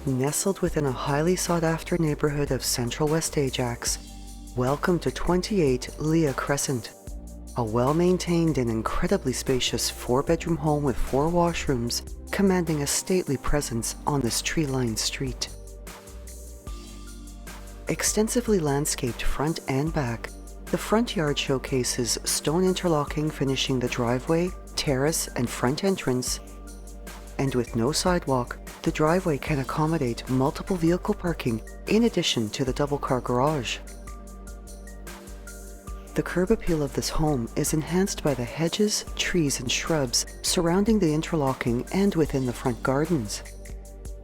Nestled within a highly sought-after neighbourhood of Central West Ajax, welcome to 28 Leah Crescent, a well-maintained and incredibly spacious 4-bedroom home with 4 washrooms commanding a stately presence on this tree-lined street. Extensively landscaped front and back, the front yard showcases stone interlocking finishing the driveway, terrace, and front entrance, and with no sidewalk, the driveway can accommodate multiple vehicle parking in addition to the double-car garage. The curb appeal of this home is enhanced by the hedges, trees, and shrubs surrounding the interlocking and within the front gardens.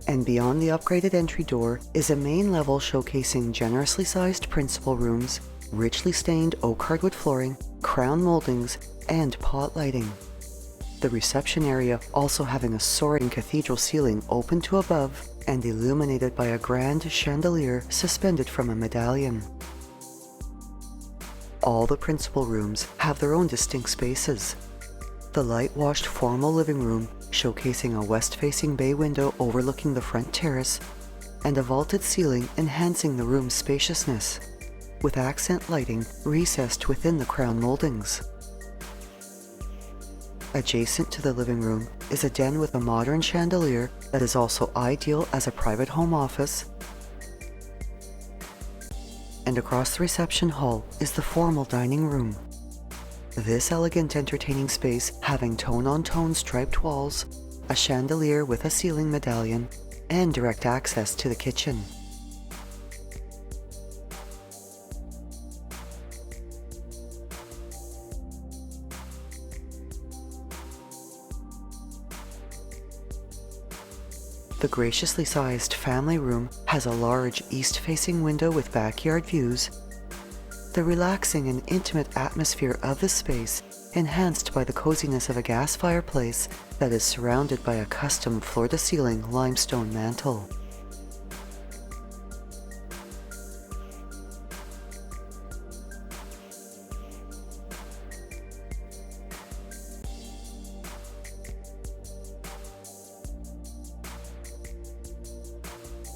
And beyond the upgraded entry door is a main level showcasing generously sized principal rooms, richly stained oak hardwood flooring, crown moldings, and pot lighting. The reception area also having a soaring cathedral ceiling open to above and illuminated by a grand chandelier suspended from a medallion. All the principal rooms have their own distinct spaces. The light-washed formal living room showcasing a west-facing bay window overlooking the front terrace and a vaulted ceiling enhancing the room's spaciousness, with accent lighting recessed within the crown moldings. Adjacent to the living room is a den with a modern chandelier that is also ideal as a private home office. And across the reception hall is the formal dining room. This elegant entertaining space having tone-on-tone striped walls, a chandelier with a ceiling medallion, and direct access to the kitchen. The graciously sized family room has a large east-facing window with backyard views. The relaxing and intimate atmosphere of the space enhanced by the coziness of a gas fireplace that is surrounded by a custom floor-to-ceiling limestone mantel.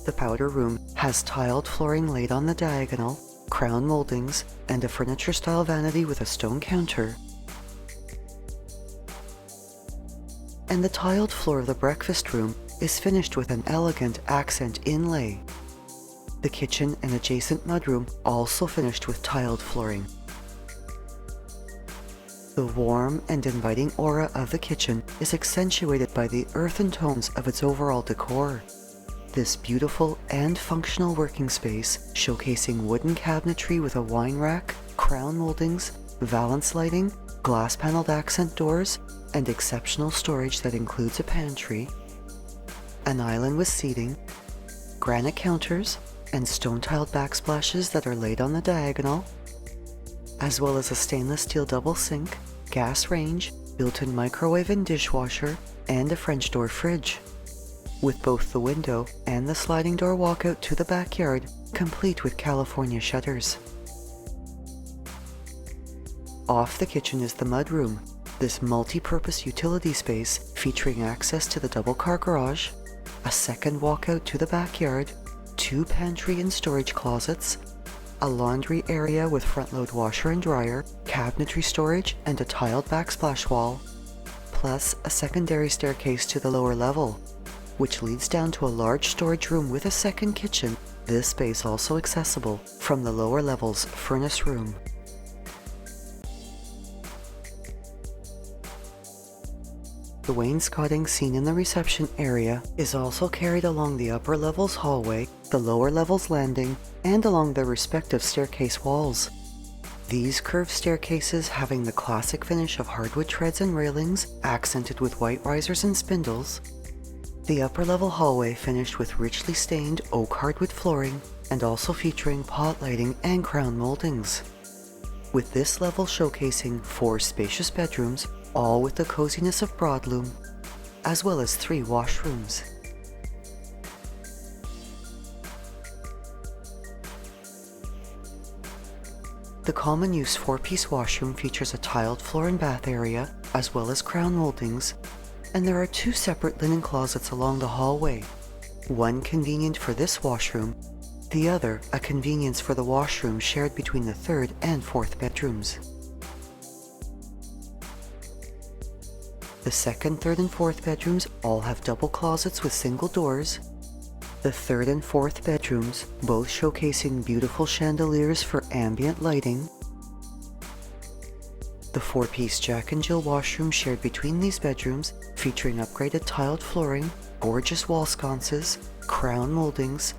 The powder room has tiled flooring laid on the diagonal, crown moldings, and a furniture-style vanity with a stone counter. And the tiled floor of the breakfast room is finished with an elegant accent inlay. The kitchen and adjacent mudroom also finished with tiled flooring. The warm and inviting aura of the kitchen is accentuated by the earthen tones of its overall decor. This beautiful and functional working space showcasing wooden cabinetry with a wine rack, crown moldings, valance lighting, glass paneled accent doors, and exceptional storage that includes a pantry, an island with seating, granite counters, and stone-tiled backsplashes that are laid on the diagonal, as well as a stainless steel double sink, gas range, built-in microwave and dishwasher, and a French door fridge, with both the window and the sliding door walkout to the backyard complete with California shutters. Off the kitchen is the mudroom, this multi-purpose utility space featuring access to the double-car garage, a second walkout to the backyard, 2 pantry and storage closets, a laundry area with front-load washer and dryer, cabinetry storage, and a tiled backsplash wall, plus a secondary staircase to the lower level, which leads down to a large storage room with a second kitchen, this space also accessible from the lower level's furnace room. The wainscoting seen in the reception area is also carried along the upper level's hallway, the lower level's landing, and along their respective staircase walls. These curved staircases having the classic finish of hardwood treads and railings accented with white risers and spindles, the upper level hallway finished with richly stained oak hardwood flooring and also featuring pot lighting and crown moldings, with this level showcasing 4 spacious bedrooms, all with the coziness of broadloom, as well as 3 washrooms. The common use 4-piece washroom features a tiled floor and bath area, as well as crown moldings, and there are 2 separate linen closets along the hallway, one convenient for this washroom, the other a convenience for the washroom shared between the third and fourth bedrooms. The second, third, and fourth bedrooms all have double closets with single doors. The third and fourth bedrooms both showcasing beautiful chandeliers for ambient lighting. The four-piece Jack and Jill washroom shared between these bedrooms, featuring upgraded tiled flooring, gorgeous wall sconces, crown moldings,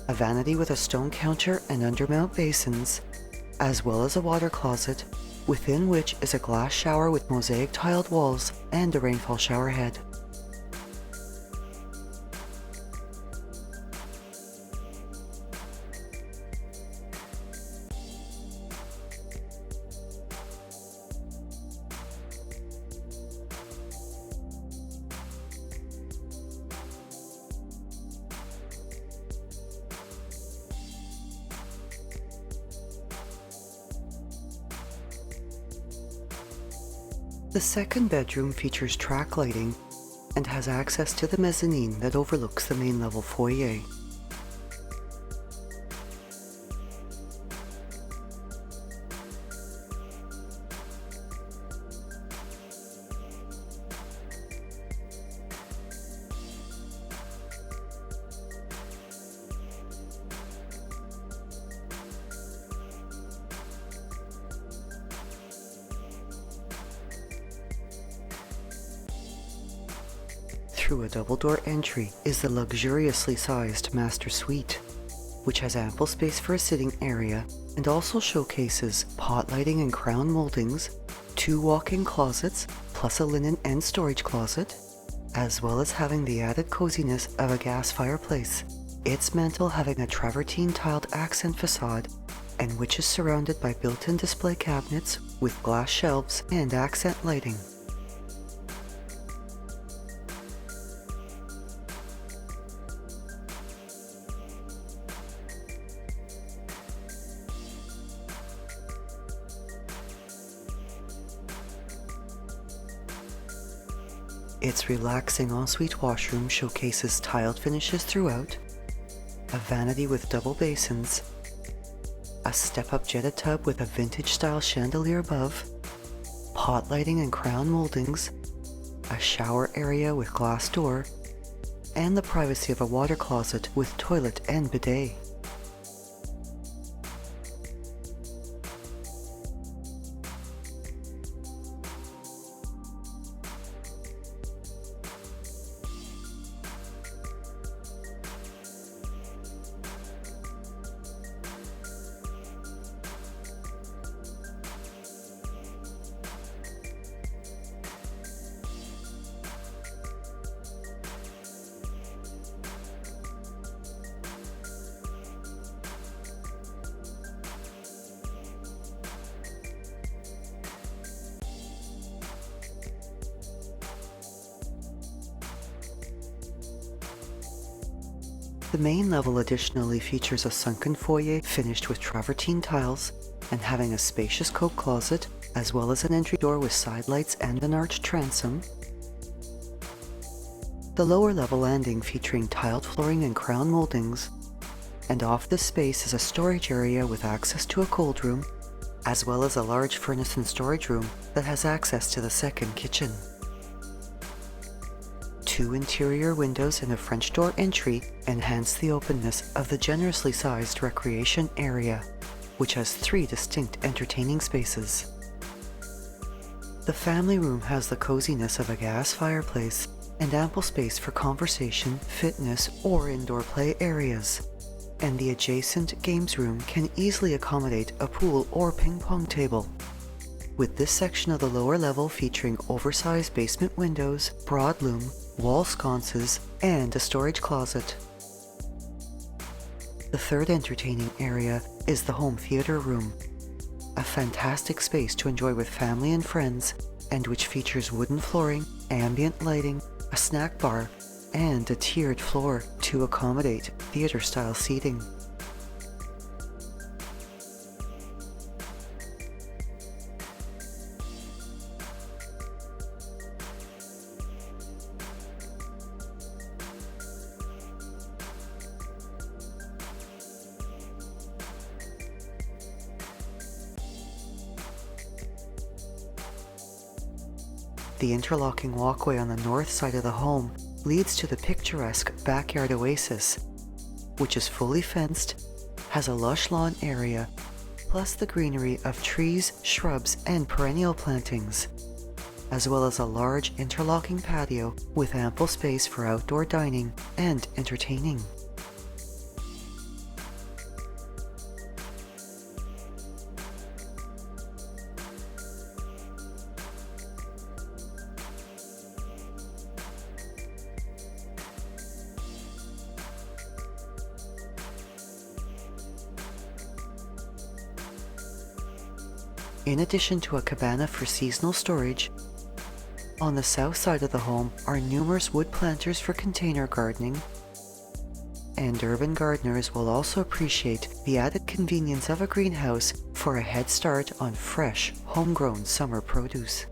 a vanity with a stone counter and undermount basins, as well as a water closet, within which is a glass shower with mosaic tiled walls and a rainfall shower head. The second bedroom features track lighting and has access to the mezzanine that overlooks the main level foyer. Through a double-door entry is the luxuriously sized master suite, which has ample space for a sitting area and also showcases pot lighting and crown moldings, two walk-in closets plus a linen and storage closet, as well as having the added coziness of a gas fireplace, its mantel having a travertine tiled accent facade and which is surrounded by built-in display cabinets with glass shelves and accent lighting. Its relaxing ensuite washroom showcases tiled finishes throughout, a vanity with double basins, a step-up jetted tub with a vintage-style chandelier above, pot lighting and crown moldings, a shower area with glass door, and the privacy of a water closet with toilet and bidet. The main level additionally features a sunken foyer finished with travertine tiles and having a spacious coat closet, as well as an entry door with side lights and an arched transom. The lower level landing featuring tiled flooring and crown moldings, and off this space is a storage area with access to a cold room, as well as a large furnace and storage room that has access to the second kitchen. Two interior windows and a French door entry enhance the openness of the generously sized recreation area, which has three distinct entertaining spaces. The family room has the coziness of a gas fireplace and ample space for conversation, fitness, or indoor play areas. And the adjacent games room can easily accommodate a pool or ping pong table, with this section of the lower level featuring oversized basement windows, broad loom, wall sconces, and a storage closet. The third entertaining area is the home theater room, a fantastic space to enjoy with family and friends, and which features wooden flooring, ambient lighting, a snack bar, and a tiered floor to accommodate theater-style seating. The interlocking walkway on the north side of the home leads to the picturesque backyard oasis, which is fully fenced, has a lush lawn area, plus the greenery of trees, shrubs, and perennial plantings, as well as a large interlocking patio with ample space for outdoor dining and entertaining. In addition to a cabana for seasonal storage, on the south side of the home are numerous wood planters for container gardening, and urban gardeners will also appreciate the added convenience of a greenhouse for a head start on fresh, homegrown summer produce.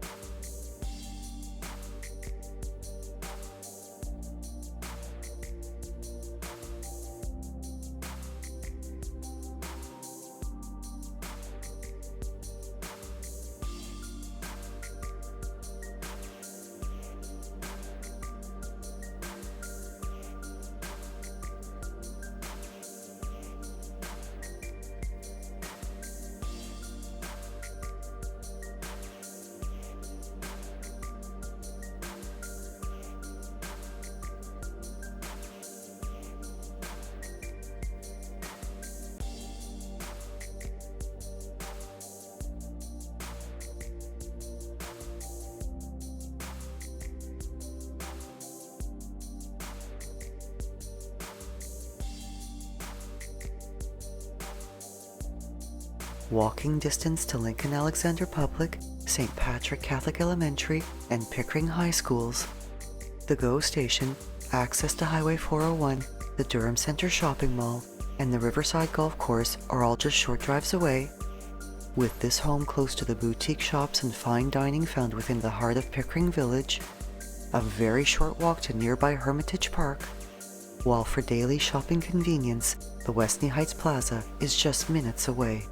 Walking distance to Lincoln Alexander Public, St. Patrick Catholic Elementary, and Pickering High Schools, the GO Station, access to Highway 401, the Durham Center Shopping Mall, and the Riverside Golf Course are all just short drives away. With this home close to the boutique shops and fine dining found within the heart of Pickering Village, a very short walk to nearby Hermitage Park, while for daily shopping convenience, the Westney Heights Plaza is just minutes away.